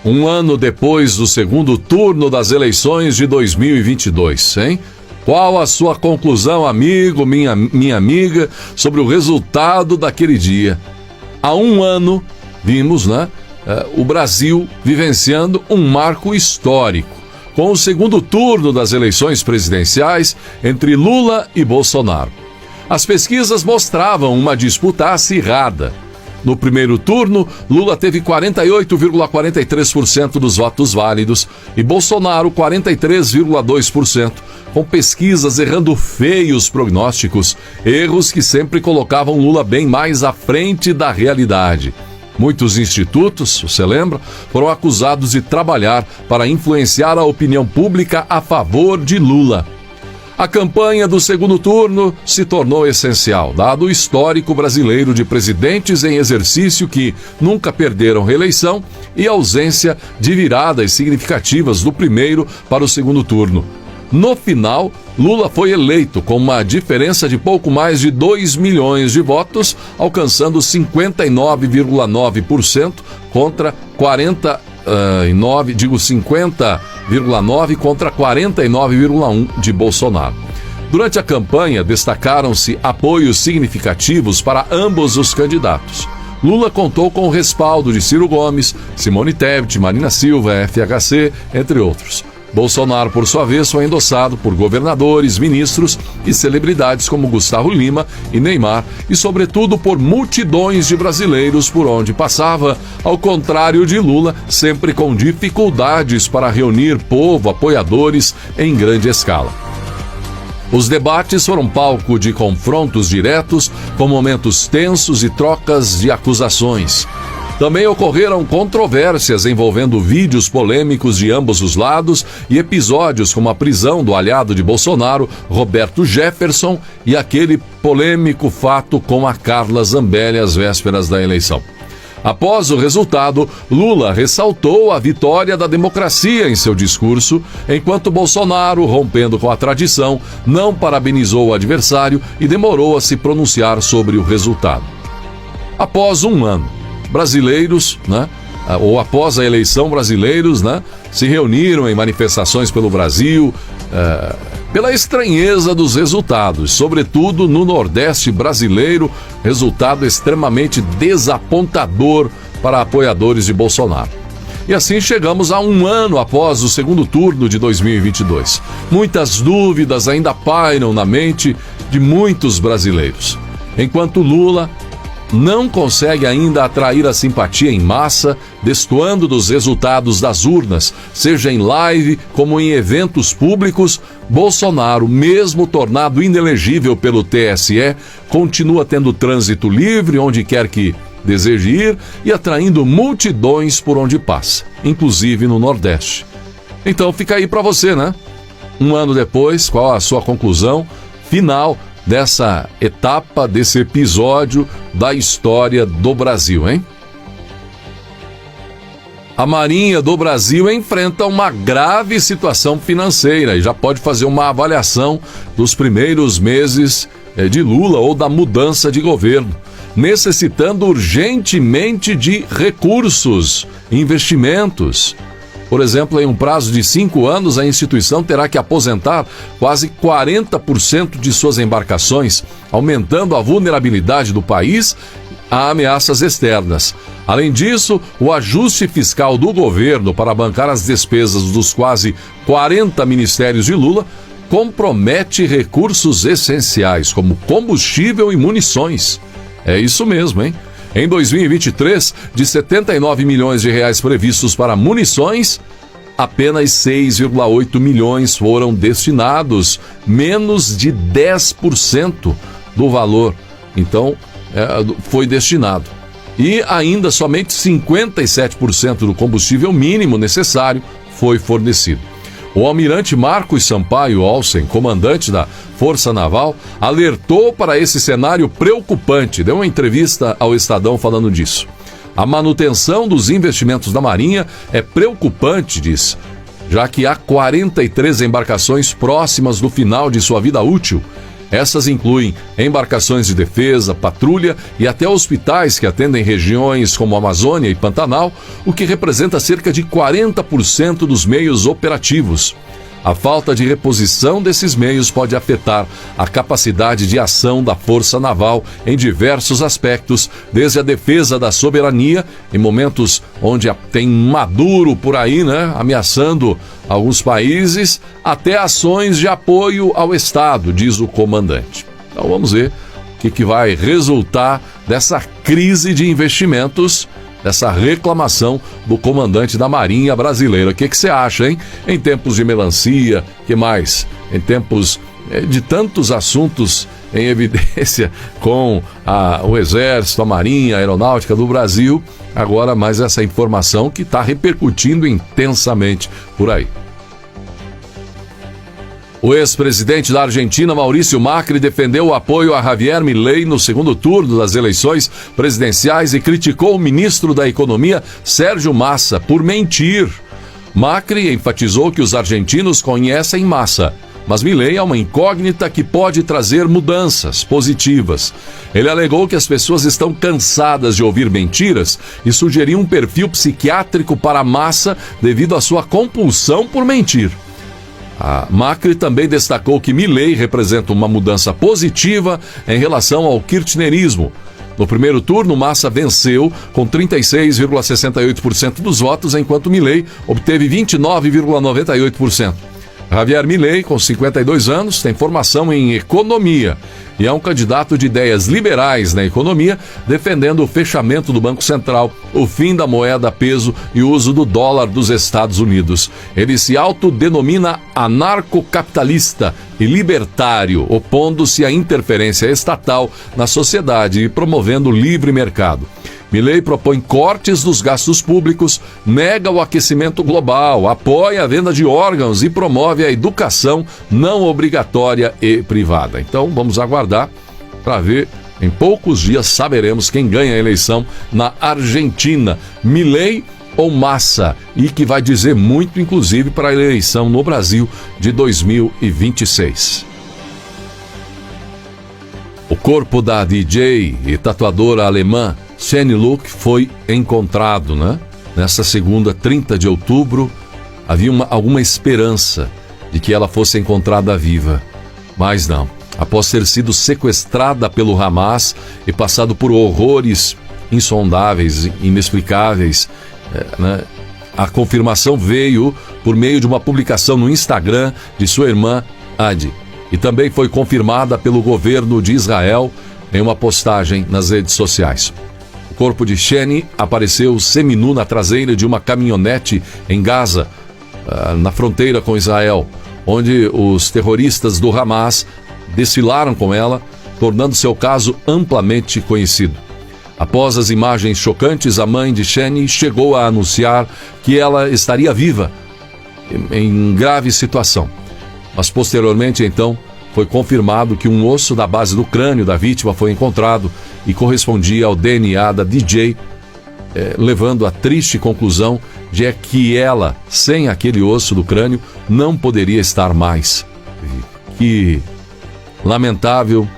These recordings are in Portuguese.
Um ano depois do segundo turno das eleições de 2022, hein? Qual a sua conclusão, amigo, minha amiga, sobre o resultado daquele dia? Há um ano, vimos, né? O Brasil vivenciando um marco histórico, com o segundo turno das eleições presidenciais entre Lula e Bolsonaro. As pesquisas mostravam uma disputa acirrada. No primeiro turno, Lula teve 48,43% dos votos válidos e Bolsonaro 43,2%, com pesquisas errando feios prognósticos, erros que sempre colocavam Lula bem mais à frente da realidade. Muitos institutos, você lembra, foram acusados de trabalhar para influenciar a opinião pública a favor de Lula. A campanha do segundo turno se tornou essencial, dado o histórico brasileiro de presidentes em exercício que nunca perderam reeleição e ausência de viradas significativas do primeiro para o segundo turno. No final, Lula foi eleito com uma diferença de pouco mais de 2 milhões de votos, alcançando 59,9% contra 50,9% contra 49,1% de Bolsonaro. Durante a campanha, destacaram-se apoios significativos para ambos os candidatos. Lula contou com o respaldo de Ciro Gomes, Simone Tebet, Marina Silva, FHC, entre outros. Bolsonaro, por sua vez, foi endossado por governadores, ministros e celebridades como Gustavo Lima e Neymar e, sobretudo, por multidões de brasileiros por onde passava, ao contrário de Lula, sempre com dificuldades para reunir povo, apoiadores em grande escala. Os debates foram palco de confrontos diretos, com momentos tensos e trocas de acusações. Também ocorreram controvérsias envolvendo vídeos polêmicos de ambos os lados e episódios como a prisão do aliado de Bolsonaro, Roberto Jefferson, e aquele polêmico fato com a Carla Zambelli às vésperas da eleição. Após o resultado, Lula ressaltou a vitória da democracia em seu discurso, enquanto Bolsonaro, rompendo com a tradição, não parabenizou o adversário e demorou a se pronunciar sobre o resultado. Após um ano, brasileiros, ou após a eleição, brasileiros, se reuniram em manifestações pelo Brasil, pela estranheza dos resultados, sobretudo no Nordeste brasileiro, resultado extremamente desapontador para apoiadores de Bolsonaro. E assim chegamos a um ano após o segundo turno de 2022. Muitas dúvidas ainda pairam na mente de muitos brasileiros. Enquanto Lula não consegue ainda atrair a simpatia em massa, destoando dos resultados das urnas, seja em live como em eventos públicos, Bolsonaro, mesmo tornado inelegível pelo TSE, continua tendo trânsito livre onde quer que deseje ir e atraindo multidões por onde passa, inclusive no Nordeste. Então fica aí para você, Um ano depois, qual a sua conclusão final dessa etapa, desse episódio da história do Brasil, hein? A Marinha do Brasil enfrenta uma grave situação financeira e já pode fazer uma avaliação dos primeiros meses de Lula ou da mudança de governo, necessitando urgentemente de recursos, investimentos. Por exemplo, em um prazo de 5 anos, a instituição terá que aposentar quase 40% de suas embarcações, aumentando a vulnerabilidade do país a ameaças externas. Além disso, o ajuste fiscal do governo para bancar as despesas dos quase 40 ministérios de Lula compromete recursos essenciais, como combustível e munições. É isso mesmo, hein? Em 2023, de 79 milhões de reais previstos para munições, apenas 6,8 milhões foram destinados, menos de 10% do valor. Então, foi destinado. E ainda somente 57% do combustível mínimo necessário foi fornecido. O almirante Marcos Sampaio Olsen, comandante da Força Naval, alertou para esse cenário preocupante. Deu uma entrevista ao Estadão falando disso. A manutenção dos investimentos da Marinha é preocupante, diz, já que há 43 embarcações próximas do final de sua vida útil. Essas incluem embarcações de defesa, patrulha e até hospitais que atendem regiões como Amazônia e Pantanal, o que representa cerca de 40% dos meios operativos. A falta de reposição desses meios pode afetar a capacidade de ação da Força Naval em diversos aspectos, desde a defesa da soberania, em momentos onde tem Maduro por aí, né, ameaçando alguns países, até ações de apoio ao Estado, diz o comandante. Então vamos ver o que vai resultar dessa crise de investimentos, dessa reclamação do comandante da Marinha Brasileira. O que você acha, hein? Em tempos de melancia, que mais? Em tempos de tantos assuntos em evidência com o Exército, a Marinha, a Aeronáutica do Brasil, agora mais essa informação que está repercutindo intensamente por aí. O ex-presidente da Argentina, Maurício Macri, defendeu o apoio a Javier Milei no segundo turno das eleições presidenciais e criticou o ministro da Economia, Sérgio Massa, por mentir. Macri enfatizou que os argentinos conhecem Massa, mas Milei é uma incógnita que pode trazer mudanças positivas. Ele alegou que as pessoas estão cansadas de ouvir mentiras e sugeriu um perfil psiquiátrico para Massa devido à sua compulsão por mentir. A Macri também destacou que Milei representa uma mudança positiva em relação ao kirchnerismo. No primeiro turno, Massa venceu com 36,68% dos votos, enquanto Milei obteve 29,98%. Javier Milei, com 52 anos, tem formação em economia e é um candidato de ideias liberais na economia, defendendo o fechamento do Banco Central, o fim da moeda peso e o uso do dólar dos Estados Unidos. Ele se autodenomina anarcocapitalista e libertário, opondo-se à interferência estatal na sociedade e promovendo o livre mercado. Milei propõe cortes dos gastos públicos, nega o aquecimento global, apoia a venda de órgãos e promove a educação não obrigatória e privada. Então vamos aguardar para ver. Em poucos dias saberemos quem ganha a eleição na Argentina, Milei ou Massa, e que vai dizer muito, inclusive, para a eleição no Brasil de 2026. O corpo da DJ e tatuadora alemã Shani Luke foi encontrado, né? Nessa segunda, 30 de outubro, havia alguma esperança de que ela fosse encontrada viva, mas não. Após ter sido sequestrada pelo Hamas e passado por horrores insondáveis, inexplicáveis, né? A confirmação veio por meio de uma publicação no Instagram de sua irmã Adi, e também foi confirmada pelo governo de Israel em uma postagem nas redes sociais. O corpo de Shani apareceu seminu na traseira de uma caminhonete em Gaza, na fronteira com Israel, onde os terroristas do Hamas desfilaram com ela, tornando seu caso amplamente conhecido. Após as imagens chocantes, a mãe de Shani chegou a anunciar que ela estaria viva, em grave situação. Mas posteriormente, então, foi confirmado que um osso da base do crânio da vítima foi encontrado e correspondia ao DNA da DJ, levando à triste conclusão de que ela, sem aquele osso do crânio, não poderia estar mais viva. Que lamentável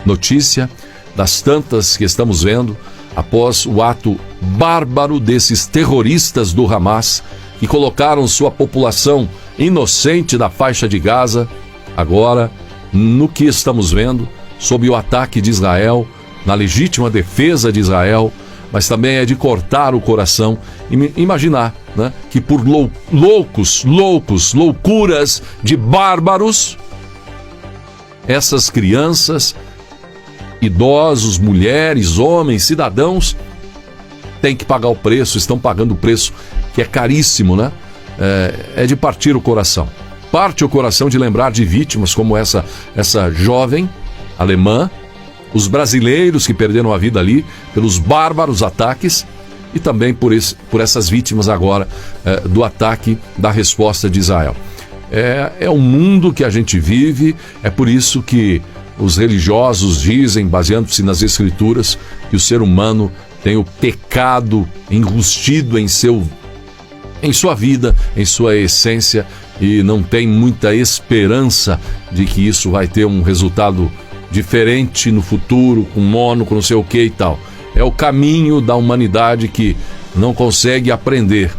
notícia das tantas que estamos vendo após o ato bárbaro desses terroristas do Hamas que colocaram sua população inocente da faixa de Gaza, agora no que estamos vendo, sob o ataque de Israel, na legítima defesa de Israel, mas também é de cortar o coração e imaginar, né, que por loucuras de bárbaros, essas crianças, idosos, mulheres, homens, cidadãos, têm que pagar o preço, estão pagando o preço, que é caríssimo, né? É de partir o coração. Parte o coração de lembrar de vítimas como essa jovem alemã, os brasileiros que perderam a vida ali pelos bárbaros ataques e também por essas vítimas agora do ataque, da resposta de Israel. É o mundo que a gente vive, é por isso que os religiosos dizem, baseando-se nas escrituras, que o ser humano tem o pecado enrustido em sua vida, em sua essência, e não tem muita esperança de que isso vai ter um resultado diferente no futuro, com mono, com não sei o que e tal. É o caminho da humanidade que não consegue aprender